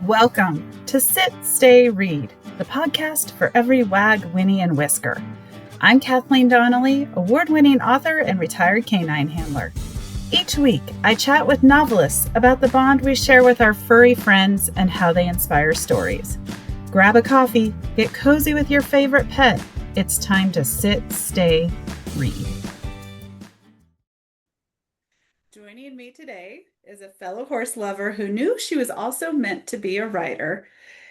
Welcome to Sit, Stay, Read, the podcast for every wag, whinny, and whisker. I'm Kathleen Donnelly, award-winning author and retired canine handler. Each week, I chat with novelists about the bond we share with our furry friends and how they inspire stories. Grab a coffee, get cozy with your favorite pet. It's time to sit, stay, read. Joining me today is a fellow horse lover who knew she was also meant to be a writer.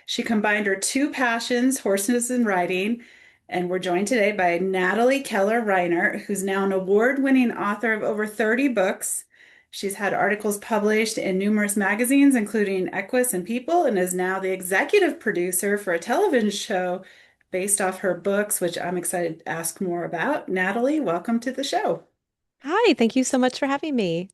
She combined her two passions, horses and writing, and we're joined today by Natalie Keller Reinert, who's now an award-winning author of over 30 books. She's had articles published in numerous magazines, including Equus and People, and is now the executive producer for a television show based off her books, which I'm excited to ask more about. Natalie, welcome to the show. Hi, thank you so much for having me.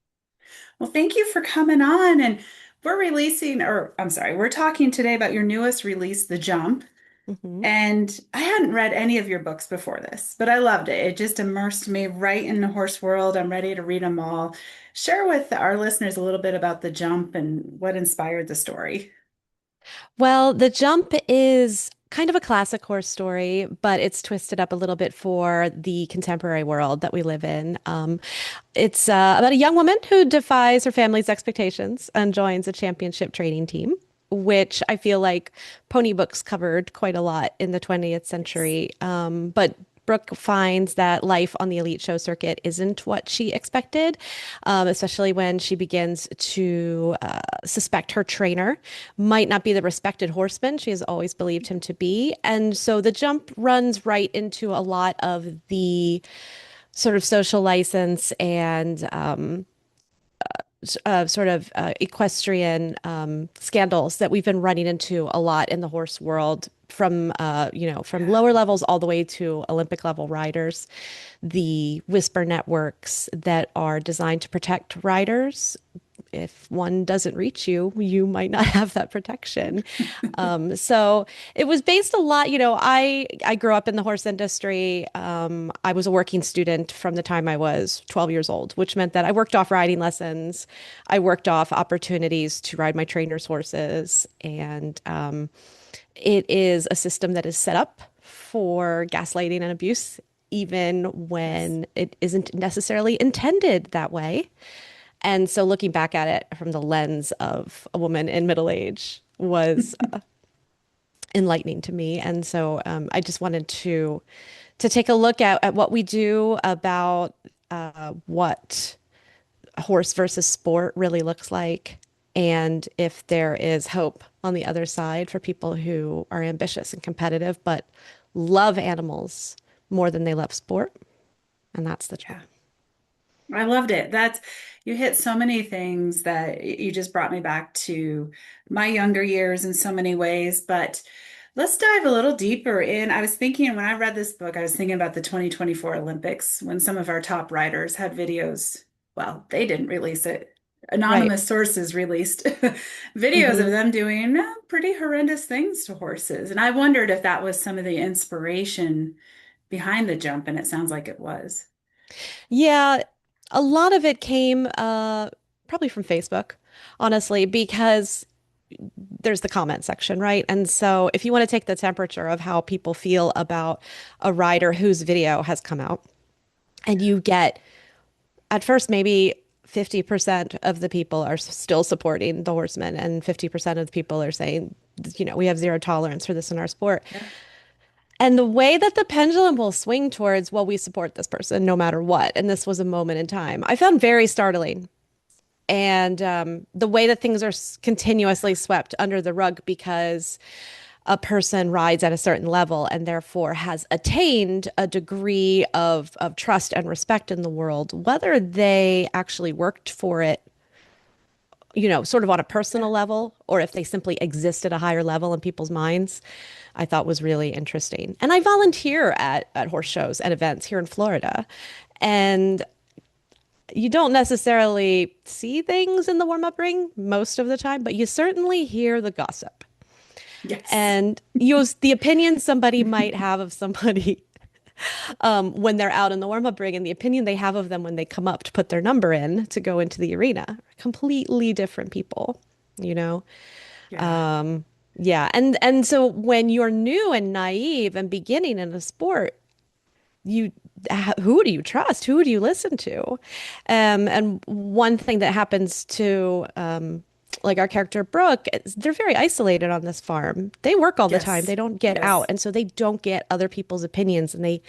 Well, thank you for coming on. And we're talking today about your newest release, The Jump. hmm And I hadn't read any of your books before this, but I loved it. It just immersed me right in the horse world. I'm ready to read them all. Share with our listeners a little bit about The Jump and what inspired the story. Well, The Jump is kind of a classic horse story, but it's twisted up a little bit for the contemporary world that we live in. It's about a young woman who defies her family's expectations and joins a championship training team, which I feel like pony books covered quite a lot in the 20th Yes. century. But Brooke finds that life on the elite show circuit isn't what she expected, especially when she begins to suspect her trainer might not be the respected horseman she has always believed him to be. And so the jump runs right into a lot of the sort of social license and equestrian scandals that we've been running into a lot in the horse world from Yeah. lower levels all the way to Olympic level riders, the whisper networks that are designed to protect riders. If one doesn't reach you, you might not have that protection. So it was based a lot, I grew up in the horse industry. I was a working student from the time I was 12 years old, which meant that I worked off riding lessons. I worked off opportunities to ride my trainer's horses. And it is a system that is set up for gaslighting and abuse, even Yes. when it isn't necessarily intended that way. And so looking back at it from the lens of a woman in middle age was enlightening to me. And so I just wanted to take a look at what we do about what horse versus sport really looks like, and if there is hope on the other side for people who are ambitious and competitive, but love animals more than they love sport. And that's the Yeah. jump. I loved it. You hit so many things that you just brought me back to my younger years in so many ways. But let's dive a little deeper in. I was thinking when I read this book, I was thinking about the 2024 Olympics when some of our top riders had videos. Well, they didn't release it. Right. Anonymous sources released videos of hmm them doing pretty horrendous things to horses. And I wondered if that was some of the inspiration behind the jump, and it sounds like it was. Yeah, a lot of it came probably from Facebook, honestly, because there's the comment section, right? And so if you want to take the temperature of how people feel about a rider whose video has come out, and you get at first maybe 50% of the people are still supporting the horsemen, and 50% of the people are saying, we have zero tolerance for this in our sport. Yeah. And the way that the pendulum will swing towards, well, we support this person no matter what. And this was a moment in time, I found very startling. And the way that things are continuously swept under the rug because a person rides at a certain level and therefore has attained a degree of trust and respect in the world, whether they actually worked for it, sort of on a personal level, or if they simply exist at a higher level in people's minds, I thought was really interesting. And I volunteer at horse shows and events here in Florida. And you don't necessarily see things in the warm-up ring most of the time, but you certainly hear the gossip Yes. and use the opinion somebody might have of somebody when they're out in the warm-up ring and the opinion they have of them when they come up to put their number in to go into the arena. Completely different people, you know? Yeah. Yeah, and so when you're new and naive and beginning in a sport, you who do you trust? Who do you listen to? And one thing that happens to like our character Brooke, they're very isolated on this farm. They work all the time. They Yes. don't get out, Yes. and so they don't get other people's opinions, and they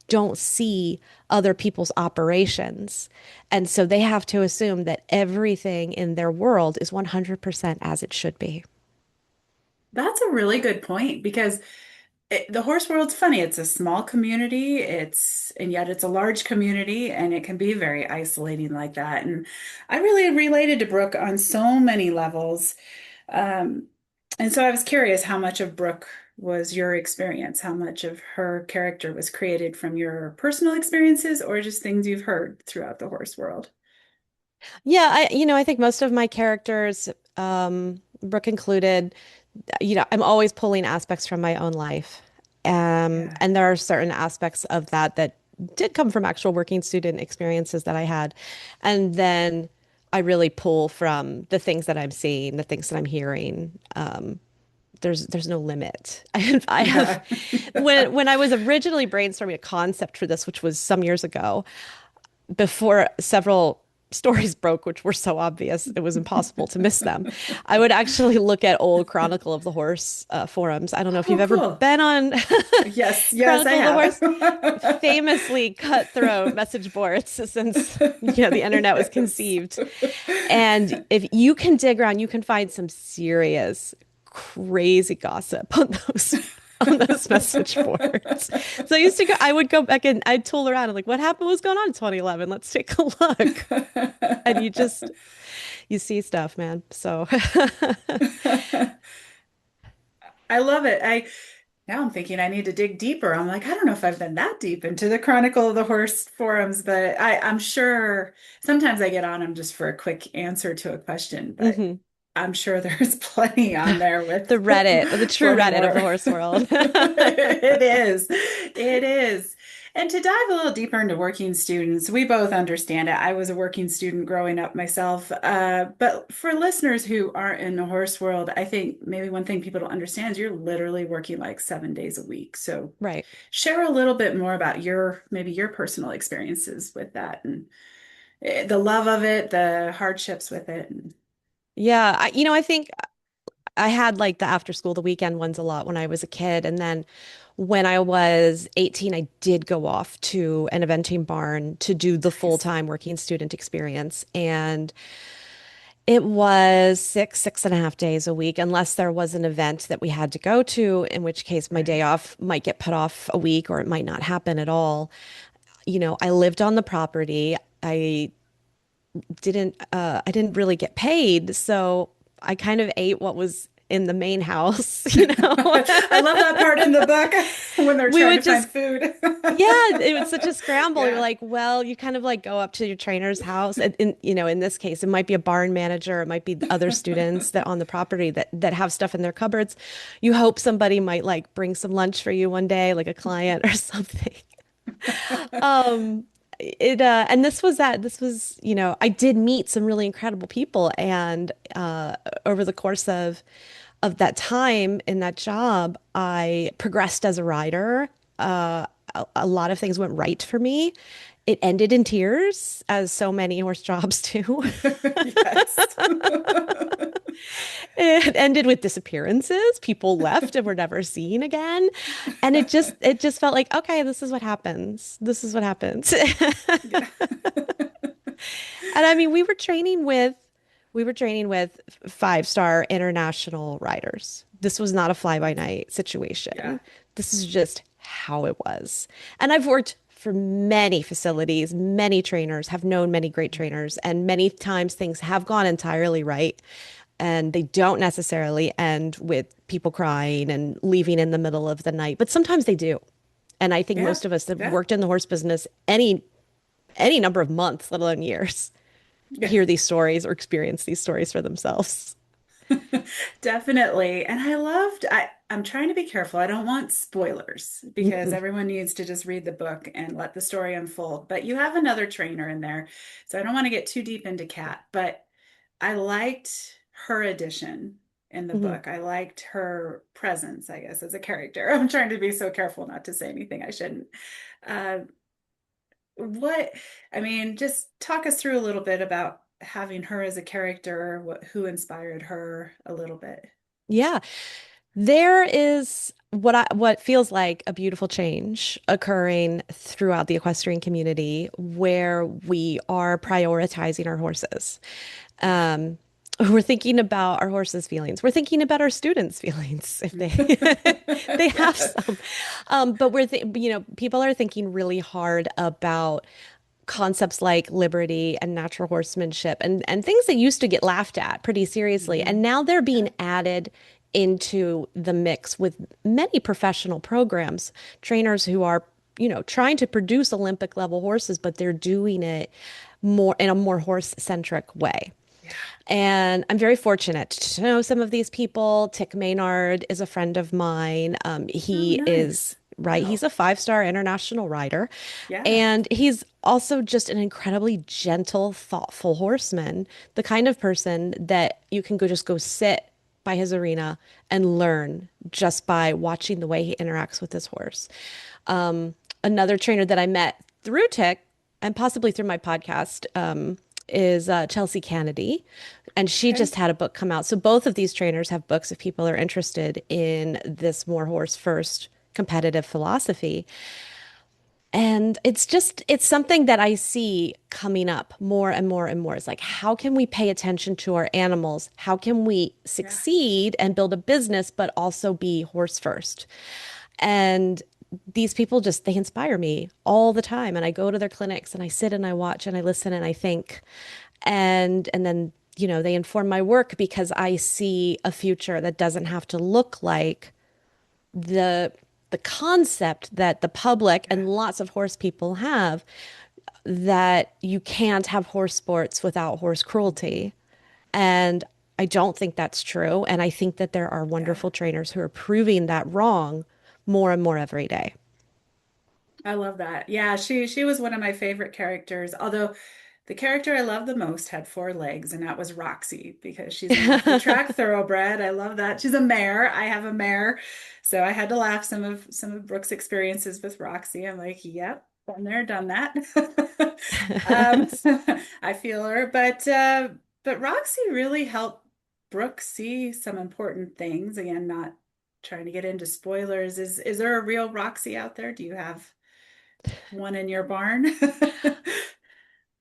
don't see other people's operations. And so they have to assume that everything in their world is 100% as it should be. That's a really good point because the horse world's funny. It's a small community, and yet it's a large community, and it can be very isolating like that. And I really related to Brooke on so many levels. Um, and so I was curious how much of Brooke was your experience, how much of her character was created from your personal experiences or just things you've heard throughout the horse world. Yeah, I think most of my characters, Brooke included, I'm always pulling aspects from my own life. Yeah. And there are certain aspects of that that did come from actual working student experiences that I had. And then I really pull from the things that I'm seeing, the things that I'm hearing. There's no limit. I have Yeah. when I was originally brainstorming a concept for this, which was some years ago, before several stories broke, which were so obvious it was impossible to miss them. I would actually look at old Chronicle of the Horse forums. I don't know if you've Oh, ever cool. been on Yes, yes, I Chronicle of the Horse, have. famously cutthroat message boards since the internet was conceived. And if you can dig around, you can find some serious crazy gossip on those message boards. So I would go back and I'd tool around and like, what happened? What's going on in 2011? Let's take a look. And you see stuff, man. So I love it. I Now I'm thinking I need to dig deeper. I'm like, I don't know if I've been that deep into the Chronicle of the Horse forums, but I'm sure sometimes I get on them just for a quick answer to a question, but mhm. I'm sure there's plenty on there The with Reddit, the true plenty Reddit of the more. horse world. It is. It is. And to dive a little deeper into working students, we both understand it. I was a working student growing up myself. But for listeners who aren't in the horse world, I think maybe one thing people don't understand is you're literally working like 7 days a week. So Right. share a little bit more about maybe your personal experiences with that and the love of it, the hardships with it. Yeah, I think I had like the after school, the weekend ones a lot when I was a kid. And then when I was 18, I did go off to an eventing barn to do the Nice. full-time working student experience. And it was 6.5 days a week, unless there was an event that we had to go to, in which case my day Right. off might get put off a week or it might not happen at all. I lived on the property. I didn't really get paid, so I kind of ate what was in the main house. I love that part in the book when they're We trying to would find just food. Yeah, it was such a scramble. You're Yeah. like, well, you kind of like go up to your trainer's house. And in this case, it might be a barn manager, it might be other students that on the property that have stuff in their cupboards. You hope somebody might like bring some lunch for you one day, like a client or something. Um, and I did meet some really incredible people, and over the course of that time in that job, I progressed as a writer. A lot of things went right for me. It ended in tears, as so many horse jobs do. Yes. It ended with disappearances. People left and were never seen again. And it just felt like, okay, this is what happens. This is what happens. Yeah. And I mean, we were training with five-star international riders. This was not a fly-by-night Yeah. situation. This is just how it was. And I've worked for many facilities, many trainers, have known many great trainers, and many times things have gone entirely right. And they don't necessarily end with people crying and leaving in the middle of the night, but sometimes they do. And I think Yeah. most of us that have Yeah. worked in the horse business any number of months, let alone years, Yeah. hear these stories or experience these stories for themselves. Definitely. And I'm trying to be careful. I don't want spoilers because Mm-mm. everyone needs to just read the book and let the story unfold. But you have another trainer in there. So I don't want to get too deep into Kat, but I liked her addition in the Mhm. book. I liked her presence, I guess, as a character. I'm trying to be so careful not to say anything I shouldn't. Uh, what, I mean, just talk us through a little bit about having her as a character, who inspired her a little bit. Yeah. There is what feels like a beautiful change occurring throughout the equestrian community where we are prioritizing our horses. Um, we're thinking about our horses' feelings. We're thinking about our students' feelings if they they have Yeah. some. But people are thinking really hard about concepts like liberty and natural horsemanship and things that used to get laughed at pretty seriously. And Mhm. now they're being Yeah. added into the mix with many professional programs, trainers who are, trying to produce Olympic level horses, but they're doing it more in a more horse-centric way. Yeah. And I'm very fortunate to know some of these people. Tick Maynard is a friend of mine. Oh, He is, nice. right, he's Wow. a five-star international rider. Yeah. And he's also just an incredibly gentle, thoughtful horseman, the kind of person that you can go sit by his arena and learn just by watching the way he interacts with his horse. Another trainer that I met through Tick and possibly through my podcast is Chelsea Kennedy. And she Okay. just had a book come out. So both of these trainers have books if people are interested in this more horse first competitive philosophy. And it's something that I see coming up more and more and more. It's like, how can we pay attention to our animals? How can we Yeah. succeed and build a business, but also be horse first? And these people they inspire me all the time. And I go to their clinics and I sit and I watch and I listen and I think. And then, they inform my work because I see a future that doesn't have to look like the the concept that the public Yeah. and lots of horse people have that you can't have horse sports without horse Mhm. cruelty. And I don't think that's true. And I think that there are Yeah. wonderful trainers who are proving that wrong more and more every day. I love that. Yeah, she was one of my favorite characters. Although the character I loved the most had four legs, and that was Roxie because she's an off the track thoroughbred. I love that. She's a mare. I have a mare, so I had to laugh some of Brooke's experiences with Roxie. I'm like, yep, been there, done that. Um, I feel her, but Roxie really helped Brooke see some important things. Again, not trying to get into spoilers. Is there a real Roxie out there? Do you have one in your barn?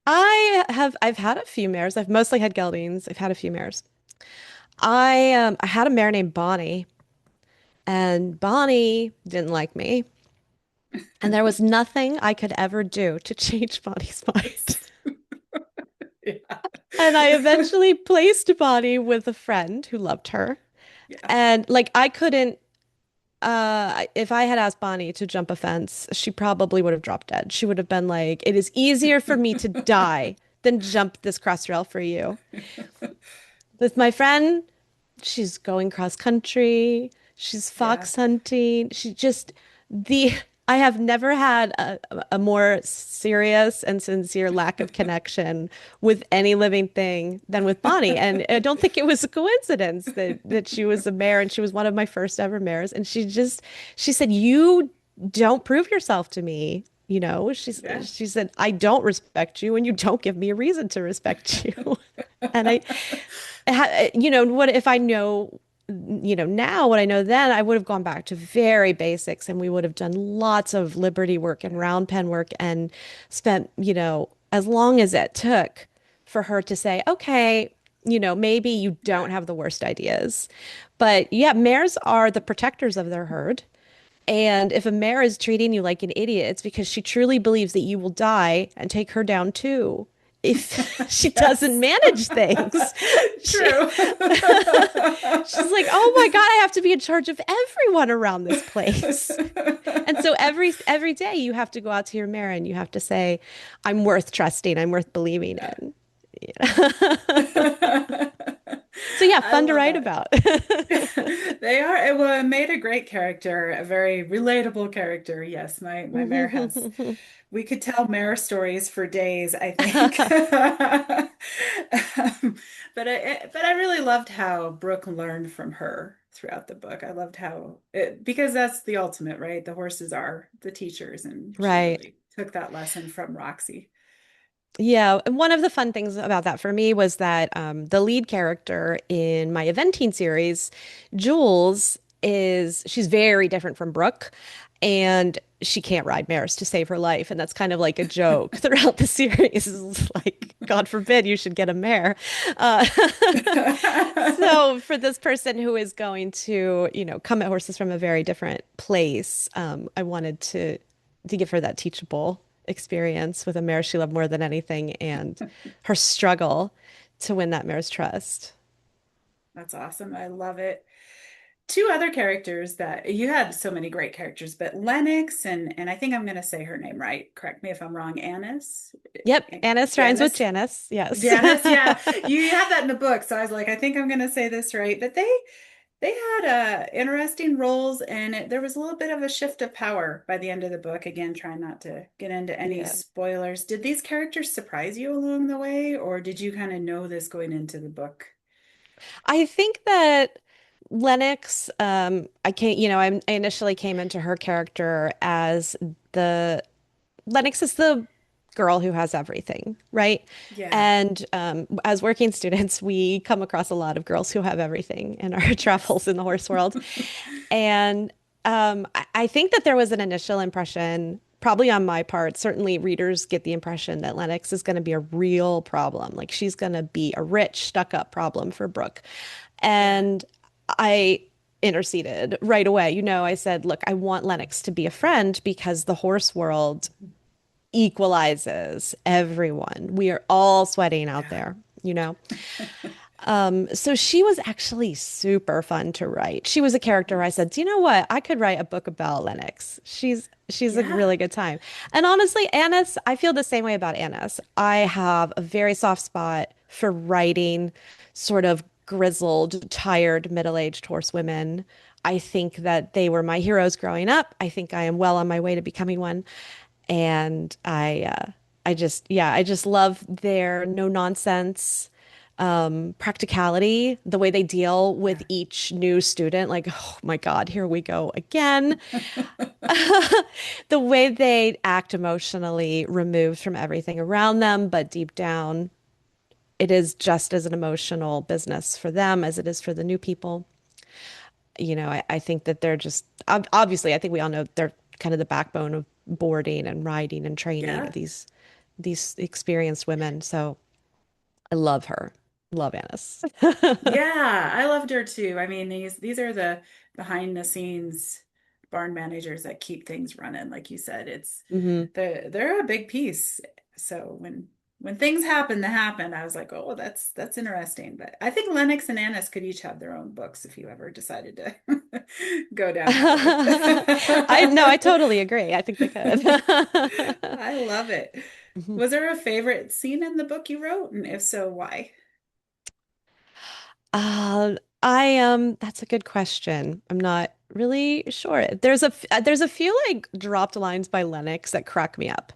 I've had a few mares. I've mostly had geldings. I've had a few mares. I had a mare named Bonnie, and Bonnie didn't like me. And there was nothing I could ever do to change Bonnie's mind. Yeah. And I eventually placed Bonnie with a friend who loved her. Yeah. And like I couldn't if I had asked Bonnie to jump a fence, she probably would have dropped dead. She would have been like, "It is easier for me to die than jump this cross rail for you." With my friend, she's going cross country, she's Yeah. fox hunting. The I have never had a more serious and sincere lack of connection with any living thing than with Bonnie. And I don't think it was a coincidence that she was a mare and she was one of my first ever mares. And she said, "You don't prove yourself to me." Yeah. She said, "I don't respect you and you don't give me a reason to respect you." And what if I know, now what I know then, I would have gone back to very basics and we would have done lots of liberty work and round pen work and spent, as long as it took for her to say, okay, maybe you don't Yeah. have the worst ideas. But yeah, mares are the protectors of their herd. And if a mare is treating you like an idiot, it's because she truly believes that you will die and take her down too if she doesn't Yes. manage things. She, True. she's like, "Oh my God, I have to be in charge of everyone around this place." And so every day you have to go out to your mare and you have to say, "I'm worth trusting, I'm worth believing Yeah. in." So yeah, I fun to love write that. about. They are. It made a great character, a very relatable character. Yes, my mare has. We could tell mare stories for days, I think. But I really loved how Brooke learned from her throughout the book. I loved how it, because that's the ultimate, right? The horses are the teachers, and she Right. really took that lesson from Roxie. Yeah, and one of the fun things about that for me was that the lead character in my eventing series, Jules, she's very different from Brooke, and she can't ride mares to save her life, and that's kind of like a joke throughout the series. Is like, God forbid you should get a mare. Uh, so for this person who is going to, come at horses from a very different place, I wanted to give her that teachable experience with a mare she loved more than anything and her struggle to win that mare's trust. That's awesome. I love it. Two other characters that you had so many great characters, but Lennox and I think I'm going to say her name right. Correct me if I'm wrong. Annis, Yep, Annis rhymes with Janice, Janice. Yes. Janice. Yeah, you have that in the book, so I was like, I think I'm going to say this right. But they had interesting roles, and there was a little bit of a shift of power by the end of the book. Again, trying not to get into any Yeah. spoilers. Did these characters surprise you along the way, or did you kind of know this going into the book? I think that Lennox, I can't, I initially came into her character as the Lennox is the girl who has everything, right? Yeah. And as working students, we come across a lot of girls who have everything in our Yes. travels in the horse world. And I think that there was an initial impression, probably on my part. Certainly, readers get the impression that Lennox is going to be a real problem. Like she's going to be a rich, stuck-up problem for Brooke. Yeah. And I interceded right away. I said, look, I want Lennox to be a friend because the horse world equalizes everyone. We are all sweating out Yeah. there. So she was actually super fun to write. She was a character I Nice. said, do you know what? I could write a book about Lennox. She's a Yeah. really good time. And honestly, Annis, I feel the same way about Annis. I have a very soft spot for writing sort of grizzled, tired, middle-aged horsewomen. I think that they were my heroes growing up. I think I am well on my way to becoming one. And I just love their no nonsense practicality, the way they deal with Yeah. each new student. Like, oh my God, here we go again. The way they act emotionally removed from everything around them, but deep down, it is just as an emotional business for them as it is for the new people. I think that they're just obviously, I think we all know they're kind of the backbone of boarding and riding and training Yeah. these experienced women. So I love her. Love Annis. Yeah. I loved her too. I mean, these are the behind the scenes barn managers that keep things running. Like you said, Hmm. they're a big piece. So when things happen that happen, I was like, oh, that's interesting. But I think Lennox and Annis could each have their own books if you ever decided to go down that road. I no, I totally agree. I think they could. I love it. Mhm. Was there a favorite scene in the book you wrote? And if so, why? That's a good question. I'm not really sure. There's a few like dropped lines by Lennox that crack me up.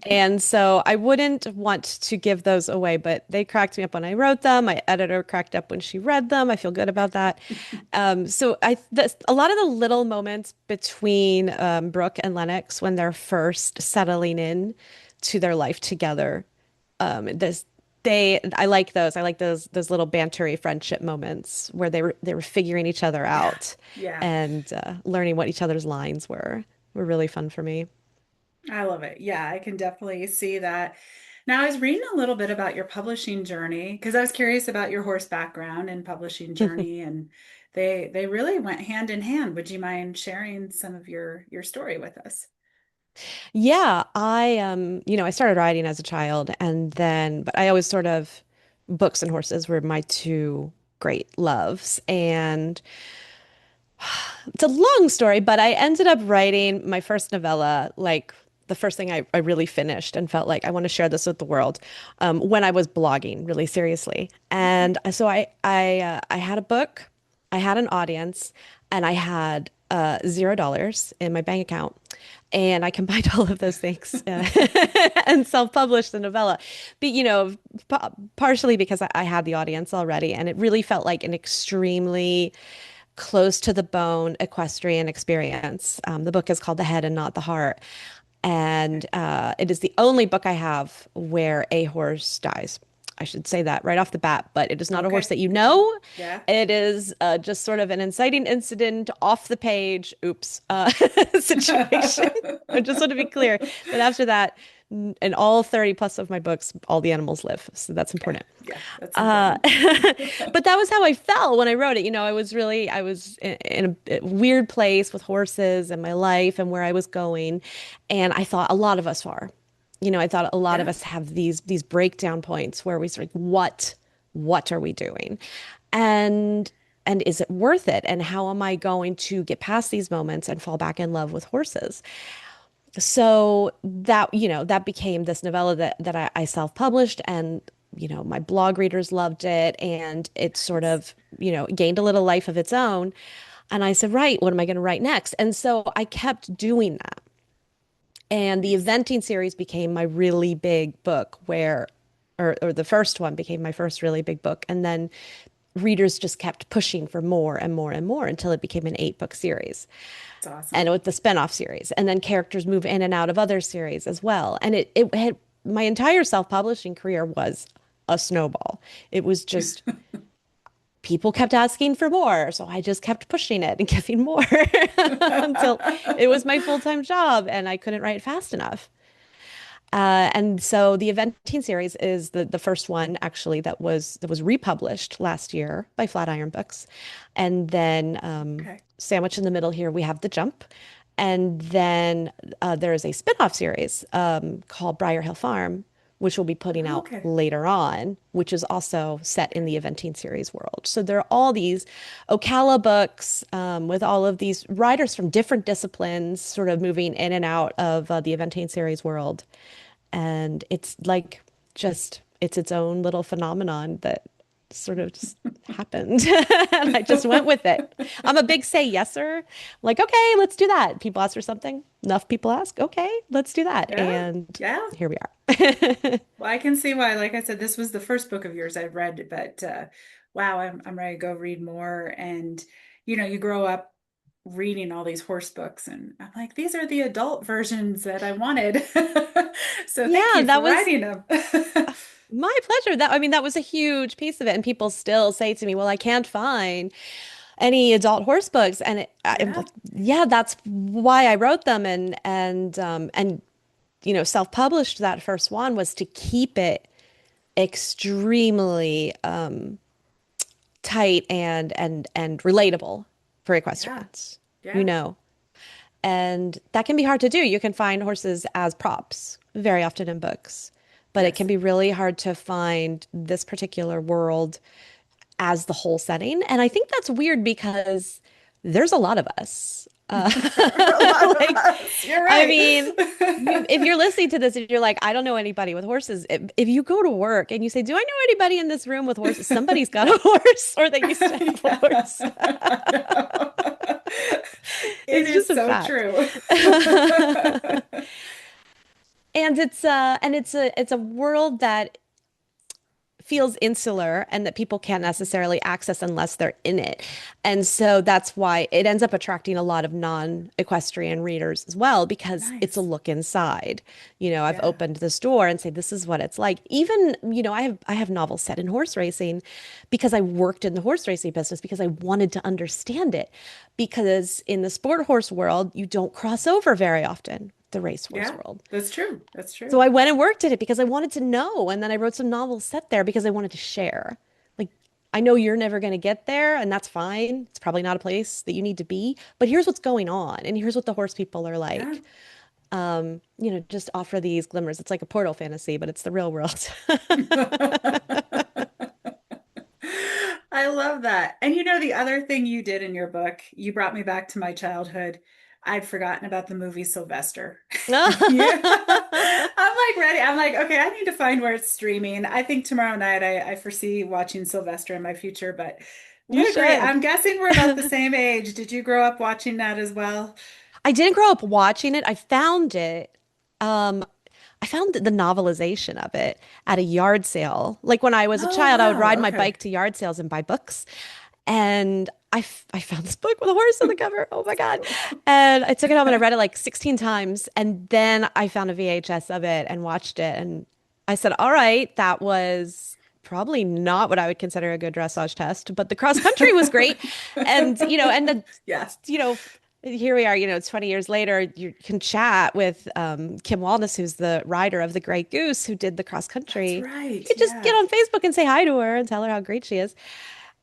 And so I wouldn't want to give those away, but they cracked me up when I wrote them. My editor cracked up when she read them. I feel good about that. A lot of the little moments between Brooke and Lennox when they're first settling in to their life together, this I like those. I like those little bantery friendship moments where they were figuring each other Yeah. out Yeah. and learning what each other's lines were really fun for me. I love it. Yeah, I can definitely see that. Now, I was reading a little bit about your publishing journey because I was curious about your horse background and publishing journey, and they really went hand in hand. Would you mind sharing some of your story with us? Yeah, I started riding as a child and then but I always sort of books and horses were my two great loves. And it's a long story, but I ended up writing my first novella like the first thing I really finished and felt like I want to share this with the world when I was blogging really seriously. Okay. And so I had a book, I had an audience, and I had $0 in my bank account. And I combined all of those things and self-published the novella. But, partially because I had the audience already, and it really felt like an extremely close to the bone equestrian experience. The book is called The Head and Not the Heart. And it is the only book I have where a horse dies. I should say that right off the bat, but it is not a horse Okay. that you know. Yeah. It is just sort of an inciting incident off the page, oops, situation. I just want to be clear that after that, in all 30 plus of my books, all the animals live. So that's Yeah. important. Yeah. That's Uh, important. but that was how I felt when I wrote it. I was in a weird place with horses and my life and where I was going. And I thought a lot of us are, I thought a lot of Yeah. us have these breakdown points where we sort of, what are we doing? And, and is it worth it? And how am I going to get past these moments and fall back in love with horses? So that became this novella that I self-published, and my blog readers loved it, and it sort Nice. of gained a little life of its own. And I said, right, what am I going to write next? And so I kept doing that. And the Nice. eventing series became my really big book or the first one became my first really big book. And then readers just kept pushing for more and more and more until it became an 8-book series, It's and awesome. with the spinoff series, and then characters move in and out of other series as well. And it had my entire self-publishing career was a snowball. It was just people kept asking for more, so I just kept pushing it and giving more until it was my full-time job and I couldn't write fast enough. And so the Eventing series is the first one actually that was republished last year by Flatiron Books, and then Okay. sandwiched in the middle here we have The Jump, and then there is a spin-off series called Briar Hill Farm, which we'll be putting out Okay. later on, which is also set in Okay. the Eventing series world. So there are all these Ocala books with all of these writers from different disciplines sort of moving in and out of the Eventing series world. And it's like it's its own little phenomenon that sort of just happened. And I just went with it. I'm a big say yeser. Like, okay, let's do that. People ask for something. Enough people ask. Okay, let's do that. Yeah. And Yeah. here we are. Well, I can see why. Like I said, this was the first book of yours I've read, but wow, I'm ready to go read more. And you grow up reading all these horse books, and I'm like, these are the adult versions that I wanted. So thank Yeah, you for that was writing them. my pleasure. That was a huge piece of it. And people still say to me, well, I can't find any adult horse books. And I'm Yeah. like, yeah, that's why I wrote them. And self-published that first one was to keep it extremely tight and relatable for Yeah. equestrians, you Yeah. know. And that can be hard to do. You can find horses as props very often in books, but it can Yes. be really hard to find this particular world as the whole setting. And I think that's weird because there's a lot of us. There are a lot of Like, us. You're I right. mean, if you're listening to this and you're like, I don't know anybody with horses, if you go to work and you say, do I know anybody in this room with horses? Somebody's got a horse or they used to have a Yeah. horse. I know. It It's just is a so fact. true. And it's a world that feels insular and that people can't necessarily access unless they're in it. And so that's why it ends up attracting a lot of non-equestrian readers as well, because it's a Nice. look inside. I've Yeah. opened this door and say, this is what it's like. Even, I have novels set in horse racing because I worked in the horse racing business because I wanted to understand it. Because in the sport horse world, you don't cross over very often, the racehorse Yeah. world. That's true. That's So true. I went and worked at it because I wanted to know. And then I wrote some novels set there because I wanted to share. Like, I know you're never going to get there, and that's fine. It's probably not a place that you need to be, but here's what's going on. And here's what the horse people are Yeah. like. Just offer these glimmers. It's like a portal fantasy, but it's the real world. I love that. And the other thing you did in your book, you brought me back to my childhood. I'd forgotten about the movie Sylvester. Yeah. I'm like ready. I'm like, okay, I need to find where it's streaming. I think tomorrow night I foresee watching Sylvester in my future, but You what a great, should. I'm guessing we're about the same age. Did you grow up watching that as well? I didn't grow up watching it. I found it. Um, I found the novelization of it at a yard sale. Like when I was a Oh, child, I would wow. ride my Okay. bike to yard sales and buy books. And I found this book with a horse on the cover. Oh my God. And I took it home and I read it like 16 times. And then I found a VHS of it and watched it. And I said, all right, that was probably not what I would consider a good dressage test, but the cross country was great. And, and the, Yeah, you know, here we are, it's 20 years later, you can chat with Kim Walnes, who's the rider of the Grey Goose, who did the cross that's country. You right. could just get Yeah. on Facebook and say hi to her and tell her how great she is.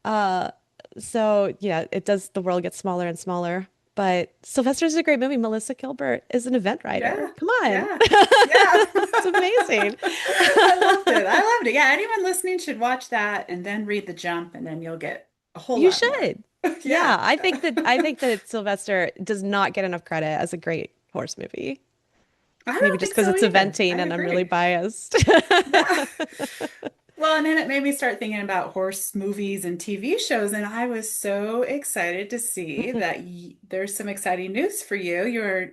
Uh, so yeah, it does. The world gets smaller and smaller. But Sylvester's a great movie. Melissa Gilbert is an event writer. Yeah. Come on. Yeah. Yeah. It's amazing. I loved it. I loved it. Yeah, anyone listening should watch that and then read The Jump, and then you'll get a whole You lot more. should. Yeah. Yeah, I think that Sylvester does not get enough credit as a great horse movie. I Maybe don't just think because so it's either. eventing I and I'm really agree. biased. Yeah. Well, and then it made me start thinking about horse movies and TV shows, and I was so excited to see that there's some exciting news for you.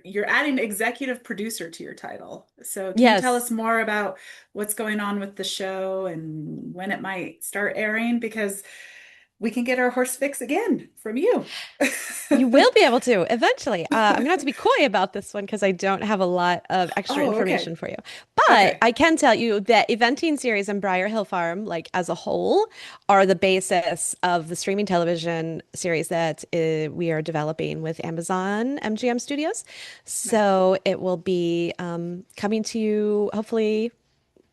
You're adding executive producer to your title. So, can you tell us Yes. more about what's going on with the show and when it might start airing? Because we can get our horse fix again from you. You will be able to eventually. I'm gonna have to be coy about this one because I don't have a lot of extra Oh, okay. information for you. But Okay. I can tell you that Eventing series and Briar Hill Farm, like as a whole, are the basis of the streaming television series that we are developing with Amazon MGM Studios. Right. So it will be coming to you hopefully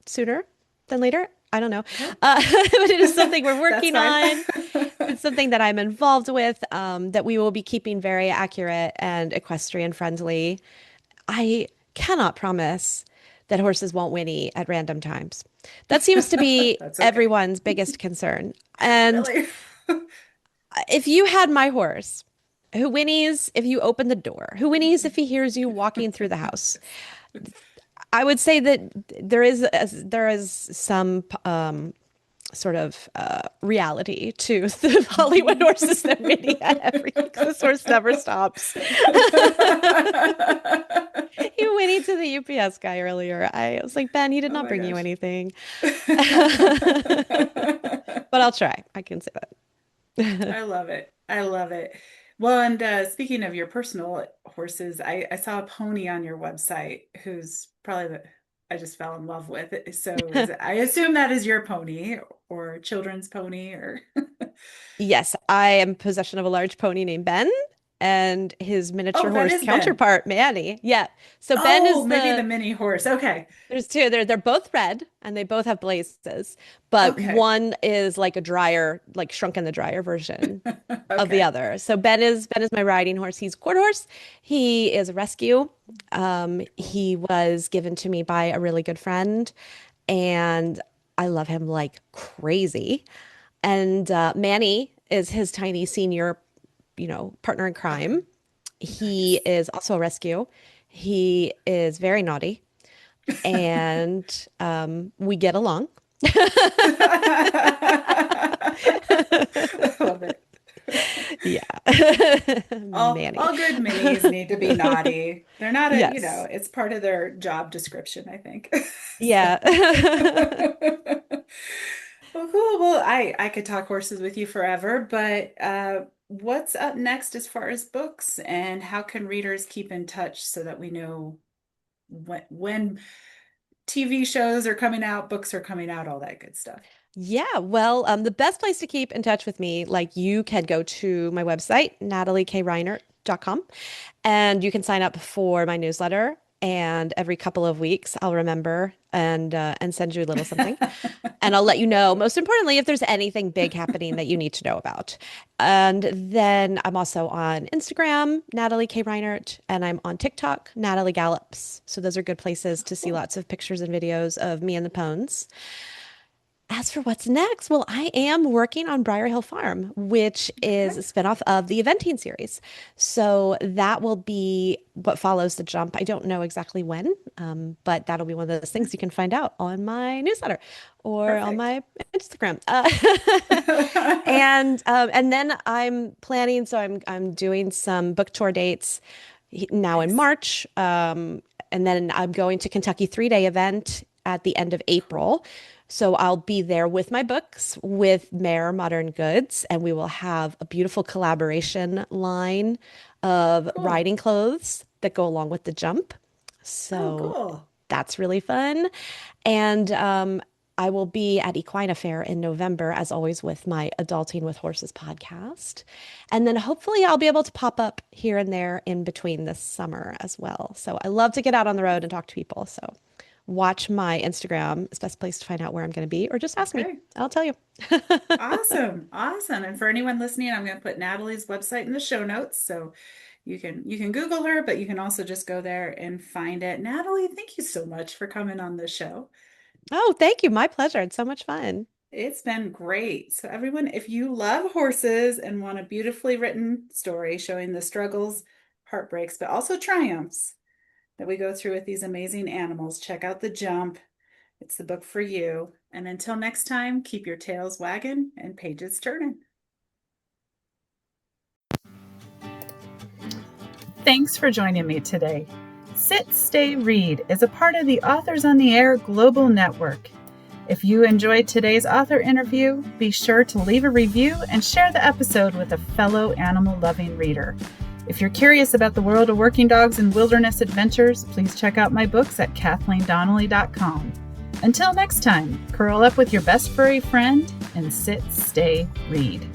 sooner than later. I don't know. Okay. But it is something we're That's working fine. on. It's something that I'm involved with, that we will be keeping very accurate and equestrian friendly. I cannot promise that horses won't whinny at random times. That seems to be That's okay. everyone's biggest concern. And Really? if you had my horse, who whinnies if you open the door, who whinnies if he hears you walking through the house, I would say that there is some sort of reality to the Hollywood horses that whinny at everything. 'Cause this horse never stops. He whinnied to the UPS guy earlier. I was like, Ben, he did Oh not my bring you gosh. anything. But I'll try. I can say that. I love it. I love it. Well, and speaking of your personal horses, I saw a pony on your website who's probably the I just fell in love with it. So is it, I assume that is your pony or children's pony or Yes, I am in possession of a large pony named Ben and his miniature oh, that horse is Ben. counterpart, Manny. Yeah. So Ben Oh, is maybe the the mini horse. Okay. There's two. They're both red and they both have blazes, but Okay. one is like a dryer, like shrunk in the dryer version of the Okay. other. So Ben is my riding horse. He's a quarter horse. He is a rescue. He was given to me by a really good friend, and I love him like crazy. And Manny is his tiny senior, partner in Okay. crime. He Nice. is also a rescue. He is very naughty and we get along. I love it. Yeah. All Manny. all good minis need to be naughty. They're not Yes. it's part of their job description, I think. So Yeah. well, cool. Well, I could talk horses with you forever, but what's up next as far as books and how can readers keep in touch so that we know when TV shows are coming out, books are coming out, all that good stuff. Yeah, well, the best place to keep in touch with me, like you can go to my website, nataliekreinert.com, and you can sign up for my newsletter. And every couple of weeks, I'll remember and send you a little something. And I'll let you know, most importantly, if there's anything big happening that you need to know about. And then I'm also on Instagram, Natalie K. Reinert, and I'm on TikTok, Natalie Gallops. So those are good places to see Cool. lots of pictures and videos of me and the pones. As for what's next, well, I am working on Briar Hill Farm, which is Okay. a spinoff of the Eventing series. So that will be what follows the jump. I don't know exactly when, but that'll be one of those things you can find out on my newsletter or on Perfect. my Instagram. And then I'm planning, so I'm doing some book tour dates now in Nice. March, and then I'm going to Kentucky 3-day event at the end of April. So I'll be there with my books with Mare Modern Goods, and we will have a beautiful collaboration line of Cool. riding clothes that go along with the jump. Oh, So cool. that's really fun. And I will be at Equine Fair in November, as always, with my Adulting with Horses podcast. And then hopefully I'll be able to pop up here and there in between this summer as well. So I love to get out on the road and talk to people. So watch my Instagram. It's the best place to find out where I'm going to be, or just ask me. Okay. I'll tell you. Awesome. Awesome. And for anyone listening, I'm going to put Natalie's website in the show notes. So you can Google her, but you can also just go there and find it. Natalie, thank you so much for coming on the show. Oh, thank you. My pleasure. It's so much fun. It's been great. So everyone, if you love horses and want a beautifully written story showing the struggles, heartbreaks, but also triumphs that we go through with these amazing animals, check out The Jump. It's the book for you. And until next time, keep your tails wagging and pages turning. Thanks for joining me today. Sit, Stay, Read is a part of the Authors on the Air Global Network. If you enjoyed today's author interview, be sure to leave a review and share the episode with a fellow animal-loving reader. If you're curious about the world of working dogs and wilderness adventures, please check out my books at KathleenDonnelly.com. Until next time, curl up with your best furry friend and sit, stay, read.